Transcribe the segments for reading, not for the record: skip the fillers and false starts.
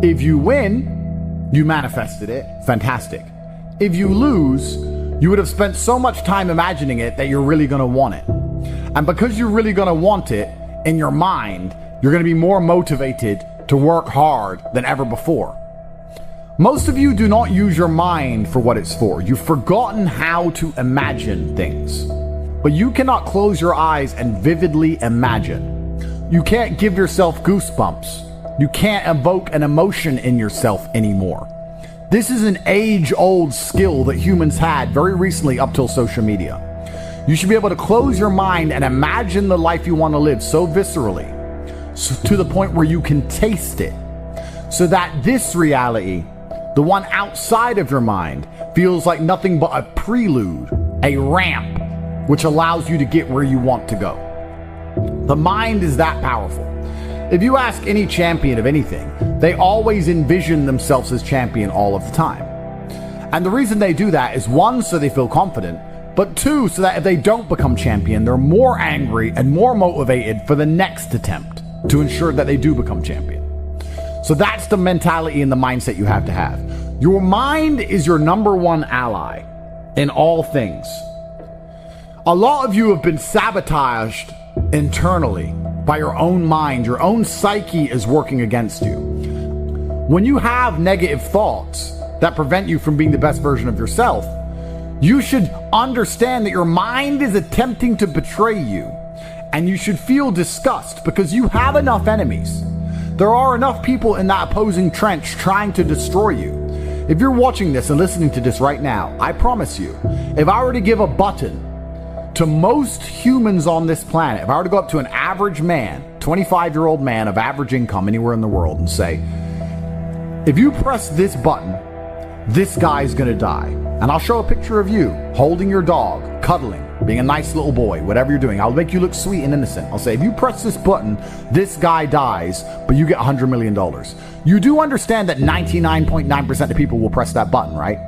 If you win, you manifested it. Fantastic. If you lose, you would have spent so much time imagining it that you're really going to want it. And because you're really going to want it in your mind, you're going to be more motivated to work hard than ever before. Most of you do not use your mind for what it's for. You've forgotten how to imagine things. But you cannot close your eyes and vividly imagine. You can't give yourself goosebumps. You can't evoke an emotion in yourself anymore. This is an age-old skill that humans had very recently up till social media. You should be able to close your mind and imagine the life you want to live so viscerally, to the point where you can taste it, so that this reality, the one outside of your mind, feels like nothing but a prelude, a ramp, which allows you to get where you want to go. The mind is that powerful. If you ask any champion of anything, they always envision themselves as champion all of the time. And the reason they do that is, one, so they feel confident, but two, so that if they don't become champion, they're more angry and more motivated for the next attempt to ensure that they do become champion. So that's the mentality and the mindset you have to have. Your mind is your number one ally in all things. A lot of you have been sabotaged internally by your own mind. Your own psyche is working against you. When you have negative thoughts that prevent you from being the best version of yourself, you should understand that your mind is attempting to betray you, and you should feel disgust because you have enough enemies. There are enough people in that opposing trench trying to destroy you. If you're watching this and listening to this right now, I promise you, if I were to give a button to most humans on this planet, if I were to go up to an average man, 25-year-old man of average income anywhere in the world, and say, if you press this button, this guy's gonna die. And I'll show a picture of you holding your dog, cuddling, being a nice little boy, whatever you're doing. I'll make you look sweet and innocent. I'll say, if you press this button, this guy dies, but you get $100 million. You do understand that 99.9% of people will press that button, right?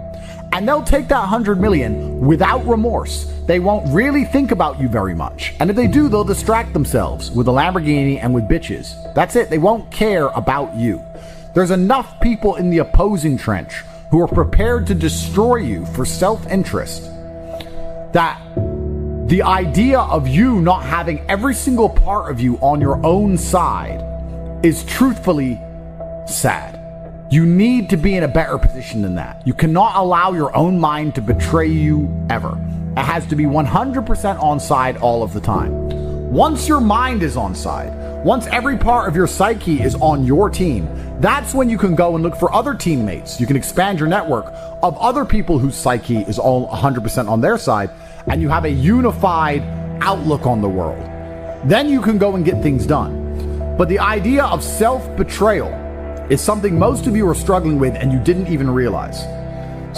And they'll take that 100 million without remorse. They won't really think about you very much. And if they do, they'll distract themselves with a Lamborghini and with bitches. That's it. They won't care about you. There's enough people in the opposing trench who are prepared to destroy you for self-interest that the idea of you not having every single part of you on your own side is truthfully sad. You need to be in a better position than that. You cannot allow your own mind to betray you ever. It has to be 100% on side all of the time. Once your mind is on side, once every part of your psyche is on your team, that's when you can go and look for other teammates. You can expand your network of other people whose psyche is all 100% on their side, and you have a unified outlook on the world. Then you can go and get things done. But the idea of self-betrayal is something most of you are struggling with and you didn't even realize.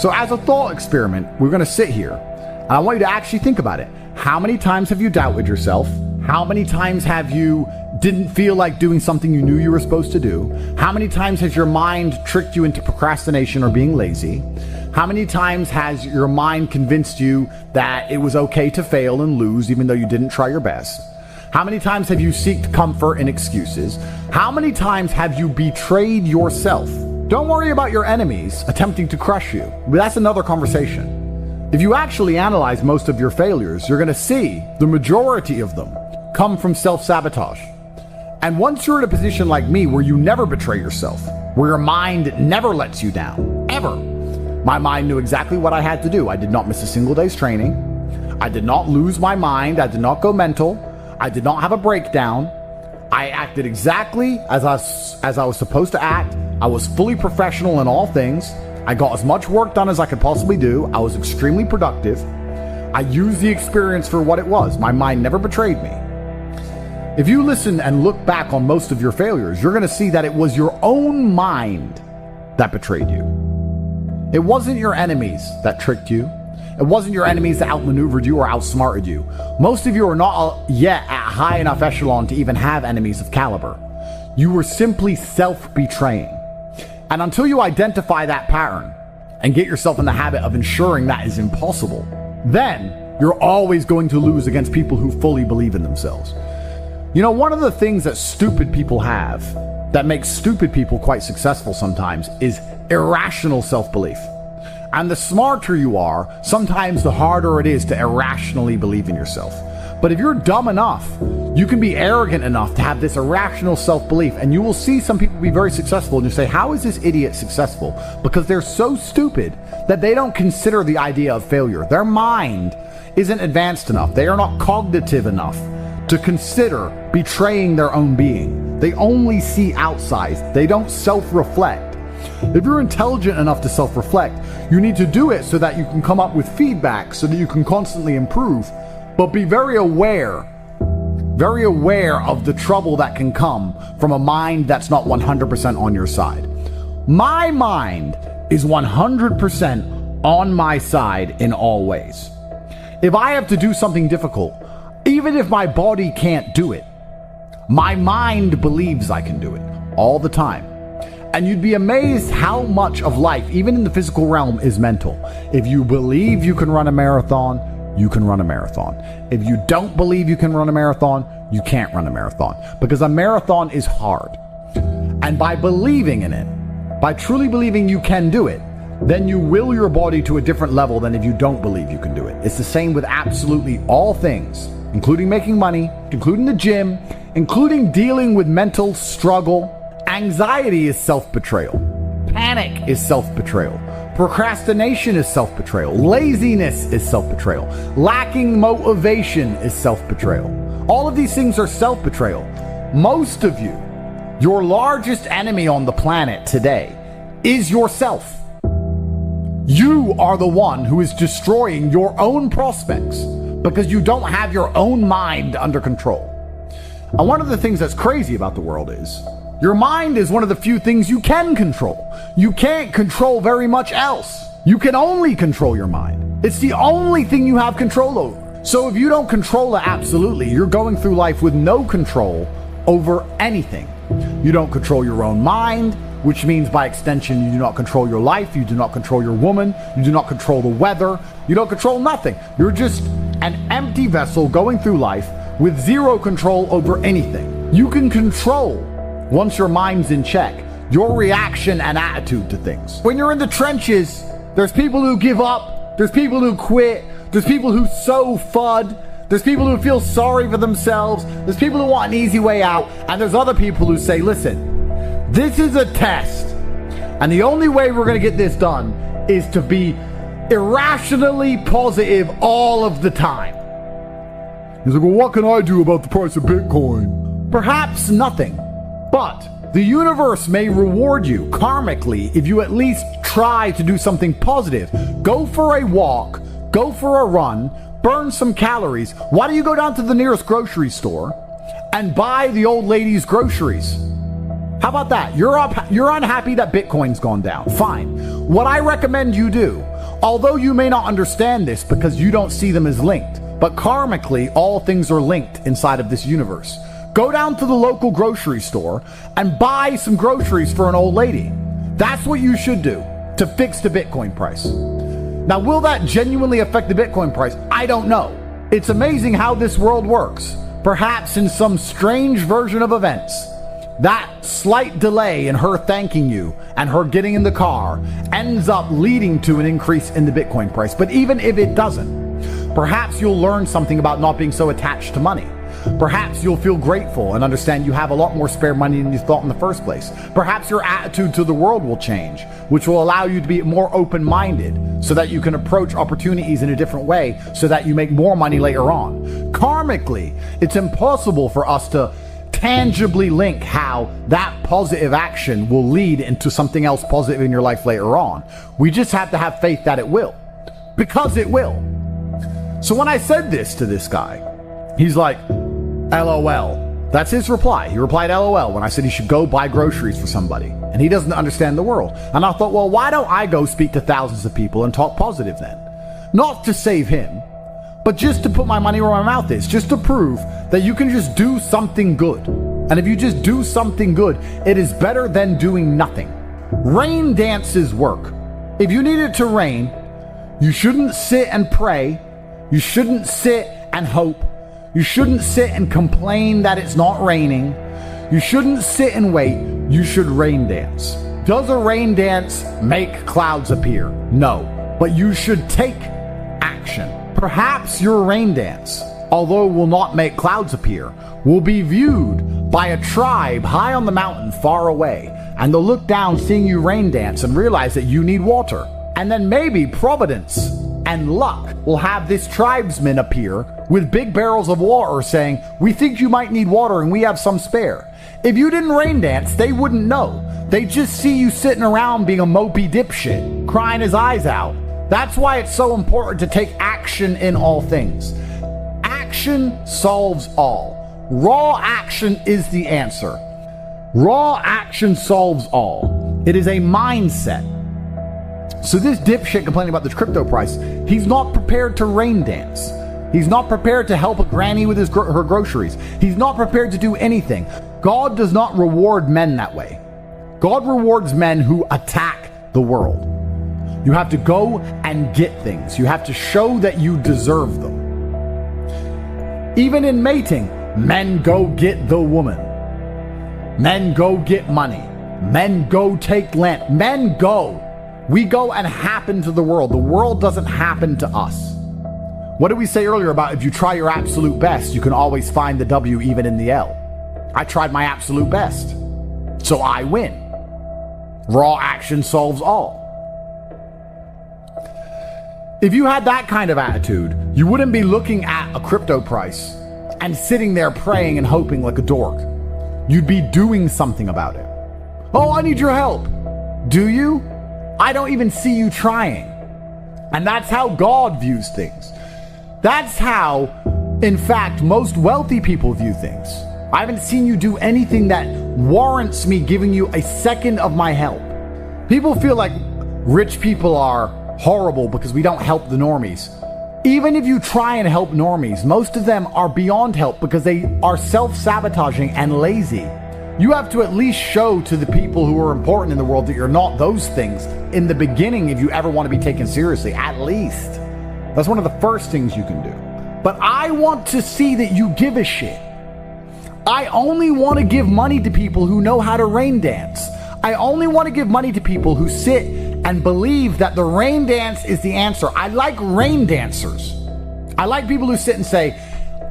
So as a thought experiment, we're going to sit here and I want you to actually think about it. How many times have you doubted yourself? How many times have you didn't feel like doing something you knew you were supposed to do? How many times has your mind tricked you into procrastination or being lazy? How many times has your mind convinced you that it was okay to fail and lose even though you didn't try your best? How many times have you sought comfort in excuses? How many times have you betrayed yourself? Don't worry about your enemies attempting to crush you. That's another conversation. If you actually analyze most of your failures, you're going to see the majority of them come from self-sabotage. And once you're in a position like me where you never betray yourself, where your mind never lets you down, ever. My mind knew exactly what I had to do. I did not miss a single day's training. I did not lose my mind. I did not go mental. I did not have a breakdown. I acted exactly as I was supposed to act. I was fully professional in all things. I got as much work done as I could possibly do. I was extremely productive. I used the experience for what it was. My mind never betrayed me. If you listen and look back on most of your failures, you're going to see that it was your own mind that betrayed you. It wasn't your enemies that tricked you. It wasn't your enemies that outmaneuvered you or outsmarted you. Most of you are not yet at high enough echelon to even have enemies of caliber. You were simply self-betraying. And until you identify that pattern and get yourself in the habit of ensuring that is impossible, then you're always going to lose against people who fully believe in themselves. You know, one of the things that stupid people have that makes stupid people quite successful sometimes is irrational self-belief. And the smarter you are, sometimes the harder it is to irrationally believe in yourself. But if you're dumb enough, you can be arrogant enough to have this irrational self-belief, and you will see some people be very successful, and you say, how is this idiot successful? Because they're so stupid that they don't consider the idea of failure. Their mind isn't advanced enough. They are not cognitive enough to consider betraying their own being. They only see outside. They don't self-reflect. If you're intelligent enough to self-reflect, you need to do it so that you can come up with feedback, so that you can constantly improve. But be very aware of the trouble that can come from a mind that's not 100% on your side. My mind is 100% on my side in all ways. If I have to do something difficult, even if my body can't do it, my mind believes I can do it all the time. And you'd be amazed how much of life, even in the physical realm, is mental. If you believe you can run a marathon, you can run a marathon. If you don't believe you can run a marathon, you can't run a marathon. Because a marathon is hard. And by believing in it, by truly believing you can do it, then you will your body to a different level than if you don't believe you can do it. It's the same with absolutely all things, including making money, including the gym, including dealing with mental struggle. Anxiety is self-betrayal. Panic is self-betrayal. Procrastination is self-betrayal. Laziness is self-betrayal. Lacking motivation is self-betrayal. All of these things are self-betrayal. Most of you, your largest enemy on the planet today is yourself. You are the one who is destroying your own prospects because you don't have your own mind under control. And one of the things that's crazy about the world is your mind is one of the few things you can control. You can't control very much else. You can only control your mind. It's the only thing you have control over. So if you don't control it absolutely, you're going through life with no control over anything. You don't control your own mind, which means by extension, you do not control your life, you do not control your woman, you do not control the weather, you don't control nothing. You're just an empty vessel going through life with zero control over anything. You can control, once your mind's in check, your reaction and attitude to things. When you're in the trenches, there's people who give up, there's people who quit, there's people who sow FUD, there's people who feel sorry for themselves, there's people who want an easy way out, and there's other people who say, listen, this is a test, and the only way we're going to get this done is to be irrationally positive all of the time. He's like, well, what can I do about the price of Bitcoin? Perhaps nothing. But the universe may reward you karmically if you at least try to do something positive. Go for a walk, go for a run, burn some calories. Why don't you go down to the nearest grocery store and buy the old lady's groceries? How about that? You're unhappy that Bitcoin's gone down. Fine. What I recommend you do, although you may not understand this because you don't see them as linked, but karmically all things are linked inside of this universe. Go down to the local grocery store and buy some groceries for an old lady. That's what you should do to fix the Bitcoin price. Now, will that genuinely affect the Bitcoin price? I don't know. It's amazing how this world works. Perhaps in some strange version of events, that slight delay in her thanking you and her getting in the car ends up leading to an increase in the Bitcoin price. But even if it doesn't, perhaps you'll learn something about not being so attached to money. Perhaps you'll feel grateful and understand you have a lot more spare money than you thought in the first place. Perhaps your attitude to the world will change, which will allow you to be more open-minded so that you can approach opportunities in a different way so that you make more money later on. Karmically, it's impossible for us to tangibly link how that positive action will lead into something else positive in your life later on. We just have to have faith that it will, because it will. So when I said this to this guy, he's like, LOL. That's his reply. He replied LOL when I said he should go buy groceries for somebody. And he doesn't understand the world. And I thought, well, why don't I go speak to thousands of people and talk positive then? Not to save him, but just to put my money where my mouth is. Just to prove that you can just do something good. And if you just do something good, it is better than doing nothing. Rain dances work. If you need it to rain, you shouldn't sit and pray. You shouldn't sit and hope. You shouldn't sit and complain that it's not raining. You shouldn't sit and wait. you should rain dance. Does a rain dance make clouds appear? No. But you should take action. Perhaps your rain dance, although will not make clouds appear, will be viewed by a tribe high on the mountain far away, and they'll look down seeing you rain dance and realize that you need water. And then maybe Providence and luck will have this tribesman appear with big barrels of water saying, we think you might need water and we have some spare. If you didn't rain dance, they wouldn't know. They just see you sitting around being a mopey dipshit, crying his eyes out. That's why it's so important to take action in all things. Action solves all. Raw action is the answer. Raw action solves all. It is a mindset. So this dipshit complaining about this crypto price, he's not prepared to rain dance. He's not prepared to help a granny with her groceries. He's not prepared to do anything. God does not reward men that way. God rewards men who attack the world. You have to go and get things. You have to show that you deserve them. Even in mating, men go get the woman. Men go get money. Men go take land. Men go. We go and happen to the world. The world doesn't happen to us. What did we say earlier about if you try your absolute best, you can always find the W even in the L? I tried my absolute best, so I win. Raw action solves all. If you had that kind of attitude, you wouldn't be looking at a crypto price and sitting there praying and hoping like a dork. You'd be doing something about it. Oh, I need your help. Do you? I don't even see you trying. And that's how God views things. That's how, in fact, most wealthy people view things. I haven't seen you do anything that warrants me giving you a second of my help. People feel like rich people are horrible because we don't help the normies. Even if you try and help normies, most of them are beyond help because they are self-sabotaging and lazy. You have to at least show to the people who are important in the world that you're not those things in the beginning if you ever want to be taken seriously, at least. That's one of the first things you can do. But I want to see that you give a shit. I only want to give money to people who know how to rain dance. I only want to give money to people who sit and believe that the rain dance is the answer. I like rain dancers. I like people who sit and say,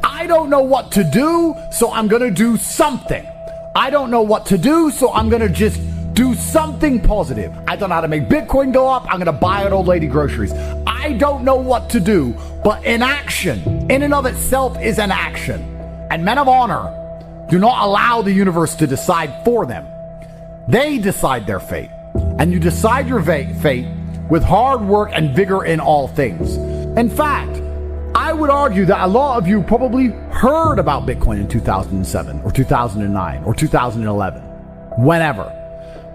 I don't know what to do, so I'm going to do something. I don't know what to do, so I'm going to just do something positive. I don't know how to make Bitcoin go up. I'm going to buy an old lady groceries. I don't know what to do, but inaction in and of itself is an action. And men of honor do not allow the universe to decide for them. They decide their fate. And you decide your fate with hard work and vigor in all things. In fact, I would argue that a lot of you probably heard about Bitcoin in 2007 or 2009 or 2011, whenever.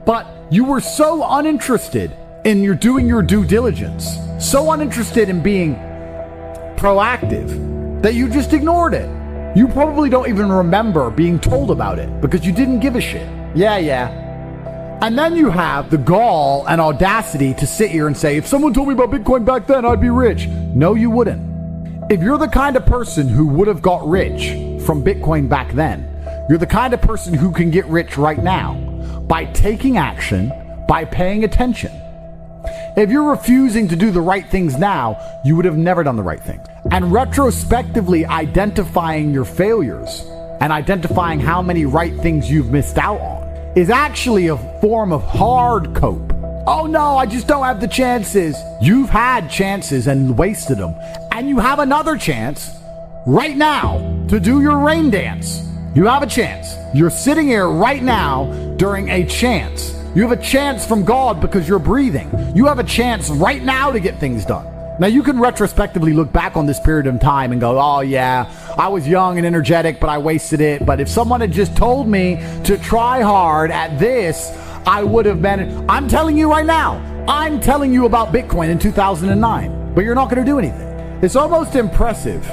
But you were so uninterested in doing your due diligence, so uninterested in being proactive that you just ignored it. You probably don't even remember being told about it because you didn't give a shit. Yeah. And then you have the gall and audacity to sit here and say, if someone told me about Bitcoin back then, I'd be rich. No, you wouldn't. If you're the kind of person who would have got rich from Bitcoin back then, you're the kind of person who can get rich right now by taking action, by paying attention. If you're refusing to do the right things now, you would have never done the right thing. And retrospectively identifying your failures and identifying how many right things you've missed out on is actually a form of hard cope. Oh no, I just don't have the chances. You've had chances and wasted them. And you have another chance right now to do your rain dance. You have a chance. You're sitting here right now during a chance. You have a chance from God because you're breathing. You have a chance right now to get things done. Now you can retrospectively look back on this period of time and go, oh yeah, I was young and energetic, but I wasted it. But if someone had just told me to try hard at this, I would have been. I'm telling you right now, I'm telling you about Bitcoin in 2009, but you're not going to do anything. It's almost impressive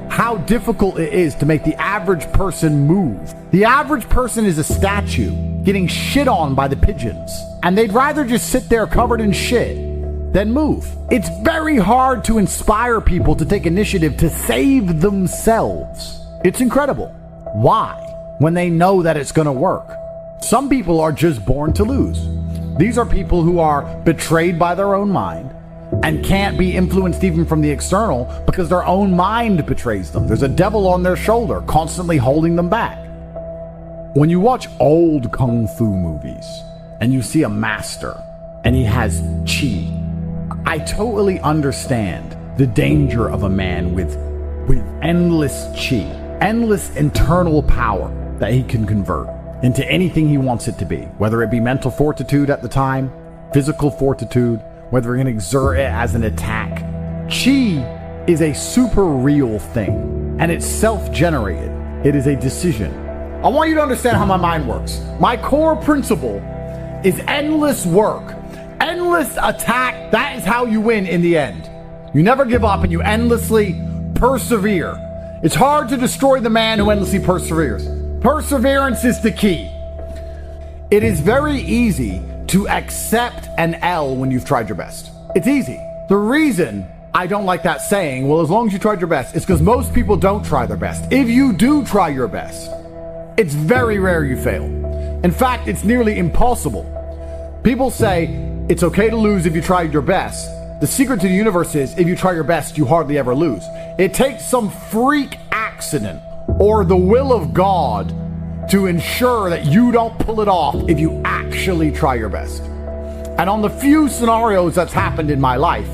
how difficult it is to make the average person move. The average person is a statue getting shit on by the pigeons, and they'd rather just sit there covered in shit than move. It's very hard to inspire people to take initiative to save themselves. It's incredible. Why? When they know that it's going to work. Some people are just born to lose. These are people who are betrayed by their own mind and can't be influenced even from the external because their own mind betrays them. There's a devil on their shoulder constantly holding them back. When you watch old kung fu movies and you see a master and he has chi, I totally understand the danger of a man with endless chi, endless internal power that he can convert into anything he wants it to be, whether it be mental fortitude at the time, physical fortitude, whether he can exert it as an attack. Chi is a super real thing, and it's self-generated. It is a decision. I want you to understand how my mind works. My core principle is endless work, endless attack. That is how you win in the end. You never give up and you endlessly persevere. It's hard to destroy the man who endlessly perseveres. Perseverance is the key. It is very easy to accept an L when you've tried your best. It's easy. The reason I don't like that saying, well, as long as you tried your best, is because most people don't try their best. If you do try your best, it's very rare you fail. In fact, it's nearly impossible. People say it's okay to lose if you tried your best. The secret to the universe is if you try your best, you hardly ever lose. It takes some freak accident or the will of God to ensure that you don't pull it off if you actually try your best. And on the few scenarios that's happened in my life,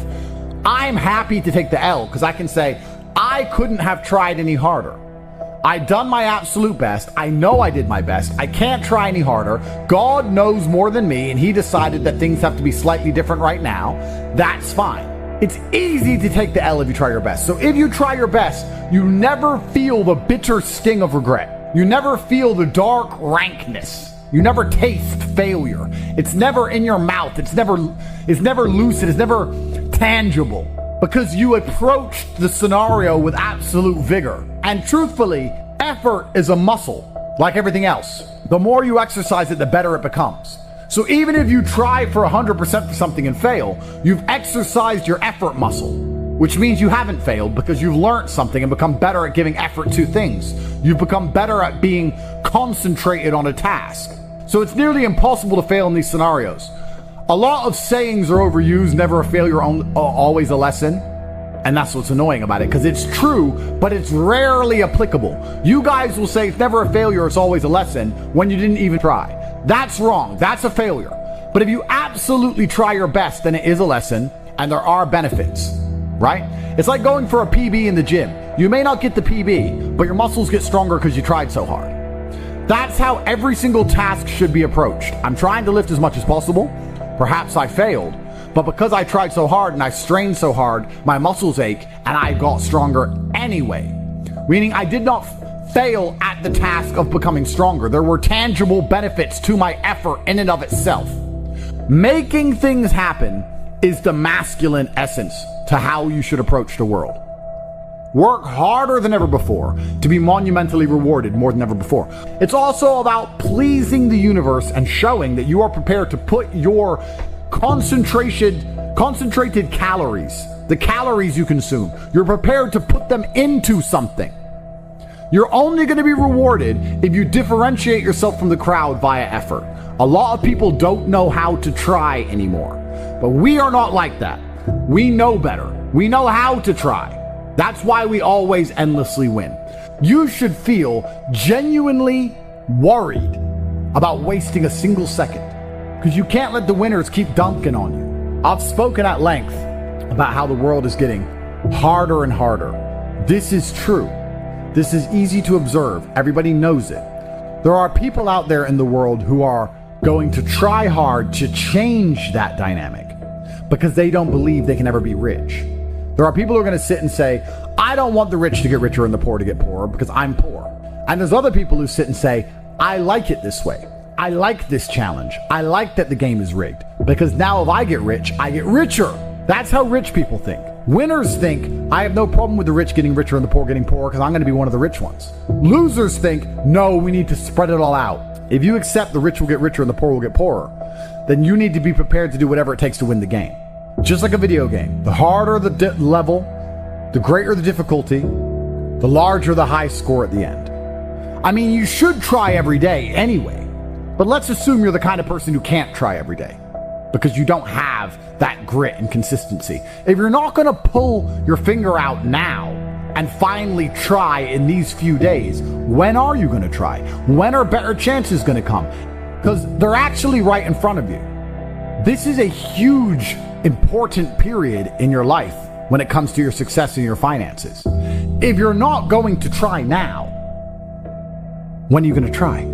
I'm happy to take the L because I can say, I couldn't have tried any harder. I done my absolute best. I know I did my best. I can't try any harder. God knows more than me, and he decided that things have to be slightly different right now. That's fine. It's easy to take the L if you try your best. So if you try your best, you never feel the bitter sting of regret. You never feel the dark rankness. You never taste failure. It's never in your mouth. It's never lucid. It's never tangible. Because you approached the scenario with absolute vigor. And truthfully, effort is a muscle, like everything else. The more you exercise it, the better it becomes. So even if you try for 100% for something and fail, you've exercised your effort muscle, which means you haven't failed because you've learned something and become better at giving effort to things. You've become better at being concentrated on a task. So it's nearly impossible to fail in these scenarios. A lot of sayings are overused, never a failure, always a lesson. And that's what's annoying about it, because it's true, but it's rarely applicable. You guys will say it's never a failure, it's always a lesson, when you didn't even try. That's wrong. That's a failure. But if you absolutely try your best, then it is a lesson, and there are benefits, right? It's like going for a PB in the gym. You may not get the PB, but your muscles get stronger because you tried so hard. That's how every single task should be approached. I'm trying to lift as much as possible. Perhaps I failed, but because I tried so hard and I strained so hard, my muscles ache and I got stronger anyway. Meaning I did not fail at the task of becoming stronger. There were tangible benefits to my effort in and of itself. Making things happen is the masculine essence to how you should approach the world. Work harder than ever before to be monumentally rewarded more than ever before. It's also about pleasing the universe and showing that you are prepared to put your concentrated calories, the calories you consume, you're prepared to put them into something. You're only going to be rewarded if you differentiate yourself from the crowd via effort. A lot of people don't know how to try anymore, but we are not like that. We know better. We know how to try. That's why we always endlessly win. You should feel genuinely worried about wasting a single second, because you can't let the winners keep dunking on you. I've spoken at length about how the world is getting harder and harder. This is true. This is easy to observe. Everybody knows it. There are people out there in the world who are going to try hard to change that dynamic because they don't believe they can ever be rich. There are people who are going to sit and say, I don't want the rich to get richer and the poor to get poorer because I'm poor. And there's other people who sit and say, I like it this way. I like this challenge. I like that the game is rigged because now if I get rich, I get richer. That's how rich people think. Winners think, I have no problem with the rich getting richer and the poor getting poorer because I'm going to be one of the rich ones. Losers think, no, we need to spread it all out. If you accept the rich will get richer and the poor will get poorer, then you need to be prepared to do whatever it takes to win the game. Just like a video game. The harder the level, the greater the difficulty, the larger the high score at the end. I mean, you should try every day anyway. But let's assume you're the kind of person who can't try every day because you don't have that grit and consistency. If you're not going to pull your finger out now and finally try in these few days, when are you going to try? When are better chances going to come? Because they're actually right in front of you. This is a huge, important period in your life when it comes to your success and your finances. If you're not going to try now, when are you going to try?